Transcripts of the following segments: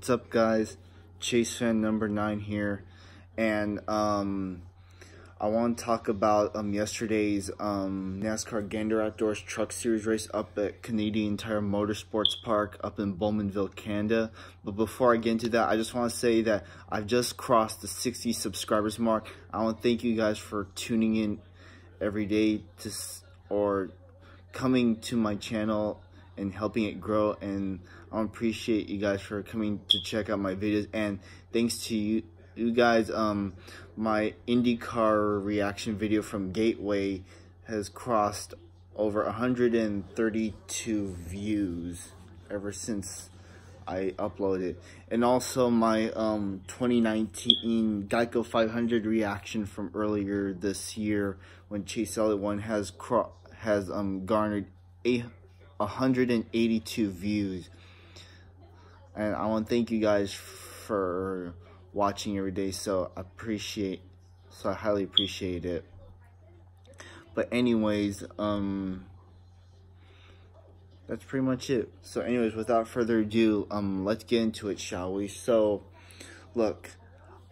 What's up, guys? Chase fan number 9 here, and I want to talk about yesterday's NASCAR Gander Outdoors Truck Series race up at Canadian Tire Motorsports Park up in Bowmanville, Canada. But before I get into that, I just want to say that I've just crossed the 60 subscribers mark. I want to thank you guys for tuning in every day or coming to my channel and helping it grow, and I appreciate you guys for coming to check out my videos. And thanks to you guys, my IndyCar reaction video from Gateway has crossed over 132 views ever since I uploaded. And also my 2019 Geico 500 reaction from earlier this year when Chase Elliott won has garnered 182 views. And I want to thank you guys for watching every day, so I highly appreciate it. But anyways, that's pretty much it. So anyways, without further ado, let's get into it, shall we? So look,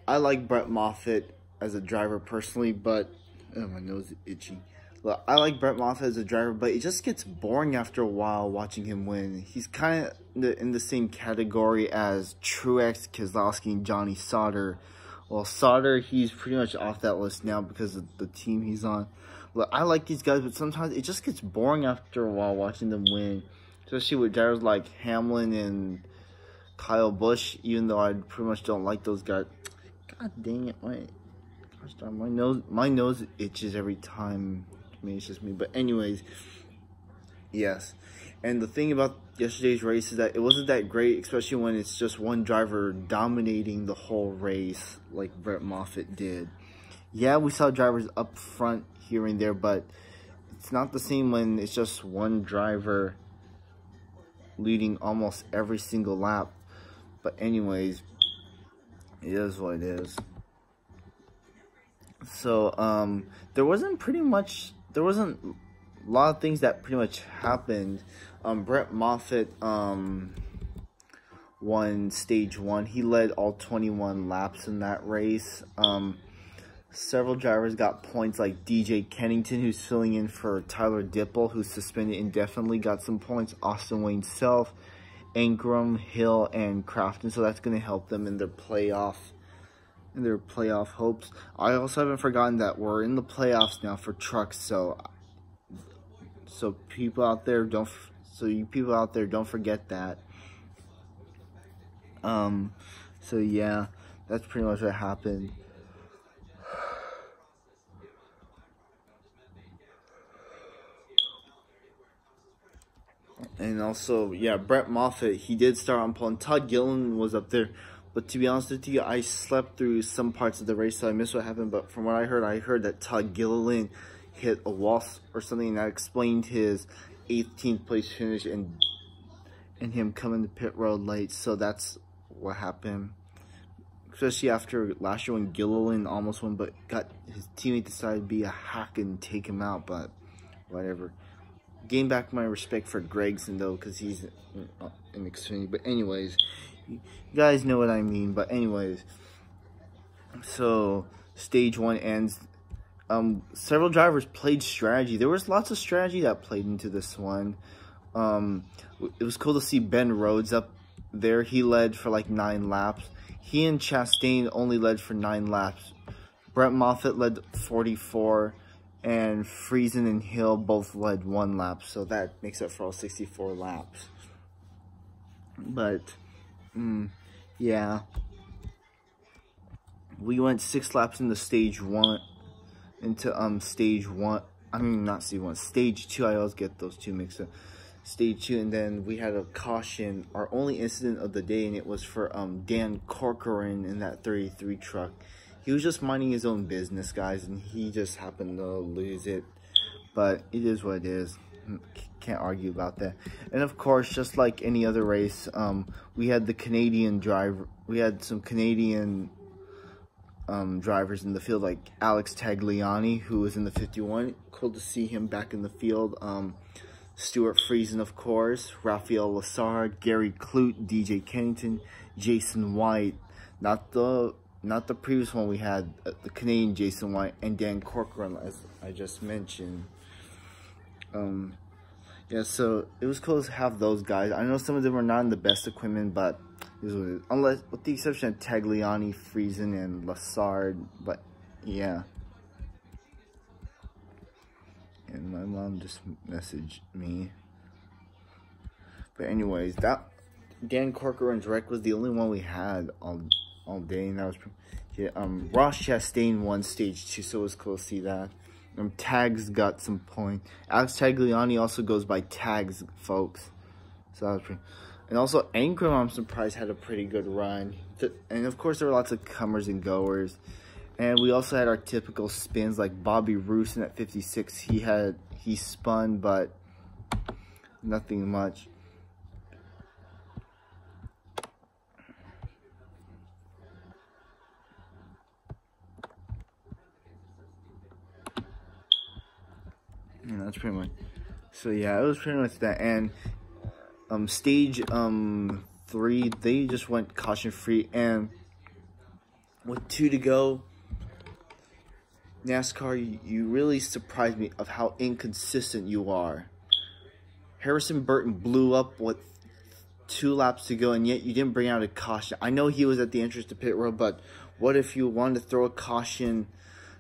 I like Brett Moffitt as a driver personally, but my nose is itchy. Look, I like Brett Moffitt as a driver, but it just gets boring after a while watching him win. He's kind of in the same category as Truex, Keselowski, and Johnny Sauter. Well, Sauter, he's pretty much off that list now because of the team he's on. Look, I like these guys, but sometimes it just gets boring after a while watching them win. Especially with drivers like Hamlin and Kyle Busch, even though I pretty much don't like those guys. God dang it, my nose itches every time. Maybe it's just me, but anyways, yes. And the thing about yesterday's race is that it wasn't that great, especially when it's just one driver dominating the whole race like Brett Moffitt did. Yeah, we saw drivers up front here and there, but it's not the same when it's just one driver leading almost every single lap. But anyways, it is what it is. So there wasn't a lot of things that pretty much happened. Brett Moffitt won stage 1. He led all 21 laps in that race. Several drivers got points, like DJ Kennington, who's filling in for Tyler Dipple, who's suspended indefinitely, got some points. Austin Wayne Self, Ankrum, Hill, and Crafton. So that's going to help them in their playoff hopes. I also haven't forgotten that we're in the playoffs now for trucks, so you people out there don't forget that. So yeah, that's pretty much what happened. And also, yeah, Brett Moffitt, he did start on pole, and Todd Gilliland was up there. But to be honest with you, I slept through some parts of the race, so I missed what happened. But from what I heard that Todd Gilliland hit a wall or something, and that explained his 18th place finish and him coming to pit road late. So that's what happened. Especially after last year when Gilliland almost won, but his teammate decided to be a hack and take him out. But whatever. Gain back my respect for Gregson though, because he's in Xfinity. But anyways, you guys know what I mean. But anyways, so stage 1 ends. Several drivers played strategy. There was lots of strategy that played into this one. It was cool to see Ben Rhodes up there. He led for like 9 laps. He and Chastain only led for 9 laps. Brett Moffitt led 44. And Friesen and Hill both led 1 lap. So that makes up for all 64 laps. But yeah, we went 6 laps into stage 1. Stage 2. I always get those two mixed up. Stage 2, and then we had a caution, our only incident of the day, and it was for Dan Corcoran in that 33 truck. He was just minding his own business, guys, and he just happened to lose it. But it is what it is. Can't argue about that. And of course, just like any other race, we had the Canadian driver. We had some Canadian drivers in the field, like Alex Tagliani, who was in the 51. Cool to see him back in the field. Stuart Friesen, of course, Raphael Lessard, Gary Clute, DJ Kennington, Jason White, not the previous one we had, the Canadian Jason White, and Dan Corcoran, as I just mentioned. Yeah, so it was cool to have those guys. I know some of them are not in the best equipment, but it was what it is. Unless, with the exception of Tagliani, Friesen, and Lessard, but yeah. And my mom just messaged me. But anyways, that Dan Corcoran's wreck was the only one we had all day, and that was yeah, Ross Chastain won stage 2, so it was cool to see that. Tags got some point. Alex Tagliani also goes by Tags, folks. So that was pretty. And also Ankrum, I'm surprised, had a pretty good run. And of course there were lots of comers and goers. And we also had our typical spins, like Bobby Roosin at 56. He spun, but nothing much. And that's pretty much. So yeah, it was pretty much that. And stage 3, they just went caution free, and with 2 to go, NASCAR, you really surprised me of how inconsistent you are. Harrison Burton blew up with 2 laps to go, and yet you didn't bring out a caution. I know he was at the entrance to pit road, but what if you wanted to throw a caution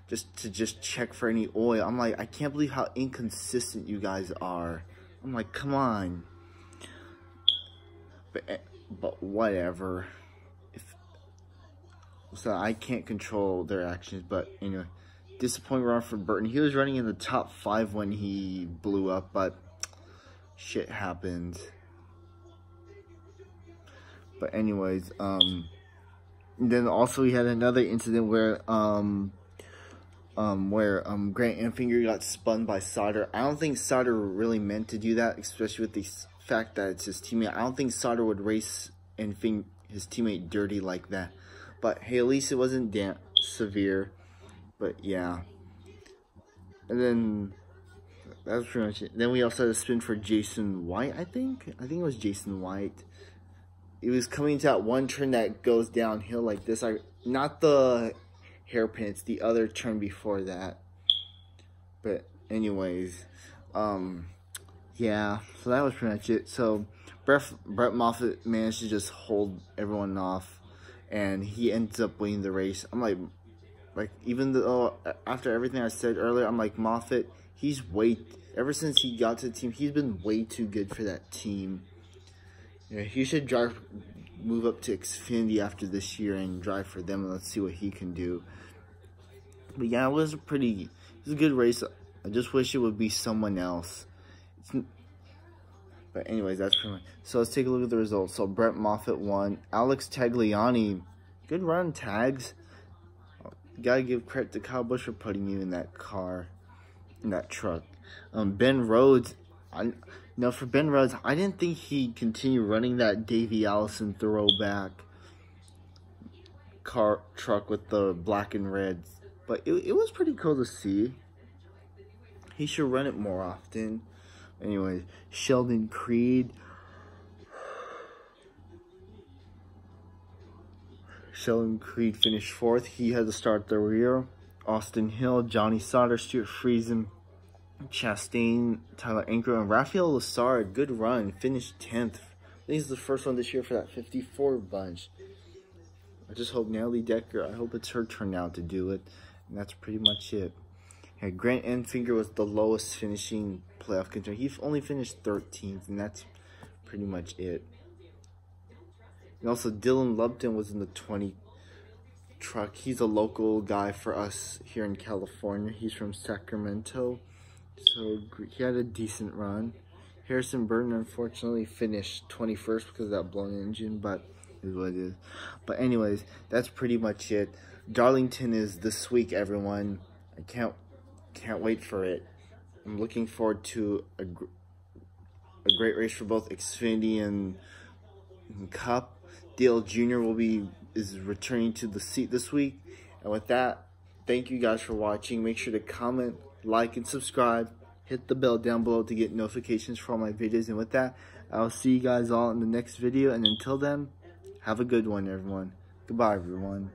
just to check for any oil? I'm like, I can't believe how inconsistent you guys are. I'm like, come on. But whatever. So I can't control their actions, but anyway. Disappointing run for Burton. He was running in the top 5 when he blew up, but shit happened. But anyways, then also we had another incident where Grant Enfinger got spun by Sauter. I don't think Sauter really meant to do that, especially with the fact that it's his teammate. I don't think Sauter would race his teammate dirty like that. But hey, at least it wasn't severe. But yeah. And then that was pretty much it. Then we also had a spin for Jason White, I think it was Jason White. It was coming to that one turn that goes downhill like this. Not the hairpin, it's the other turn before that. But anyways, yeah, so that was pretty much it. So Brett Moffitt managed to just hold everyone off, and he ends up winning the race. I'm like even though after everything I said earlier, I'm like, Moffitt, ever since he got to the team, he's been way too good for that team. Yeah, he should move up to Xfinity after this year and drive for them, and let's see what he can do. But yeah, it was a good race. I just wish it would be someone else. But anyways, that's pretty much. So let's take a look at the results. So Brett Moffitt won. Alex Tagliani, good run, Tags. Gotta give credit to Kyle Busch for putting you in that car, in that truck. Ben Rhodes, for Ben Rhodes, I didn't think he'd continue running that Davey Allison throwback truck with the black and reds. But it was pretty cool to see. He should run it more often. Anyways, Sheldon Creed. Sheldon Creed finished 4th. He had to start the rear. Austin Hill, Johnny Sauter, Stuart Friesen, Chastain, Tyler Ankrum, and Raphael Lessard. Good run. Finished 10th. I think he's the first one this year for that 54 bunch. I just hope Natalie Decker, I hope it's her turn now to do it. And that's pretty much it. Yeah, Grant Enfinger was the lowest finishing playoff contender. He only finished 13th, and that's pretty much it. And also, Dylan Lupton was in the 20 truck. He's a local guy for us here in California. He's from Sacramento. So, he had a decent run. Harrison Burton, unfortunately, finished 21st because of that blown engine, but it is what it is. But anyways, that's pretty much it. Darlington is this week, everyone. I can't wait for it. I'm looking forward to a great race for both Xfinity and Cup. Dale Jr. is returning to the seat this week. And with that, thank you guys for watching. Make sure to comment, like, and subscribe. hit the bell down below to get notifications for all my videos. And with that, I'll see you guys all in the next video. And until then, have a good one, everyone. Goodbye, everyone.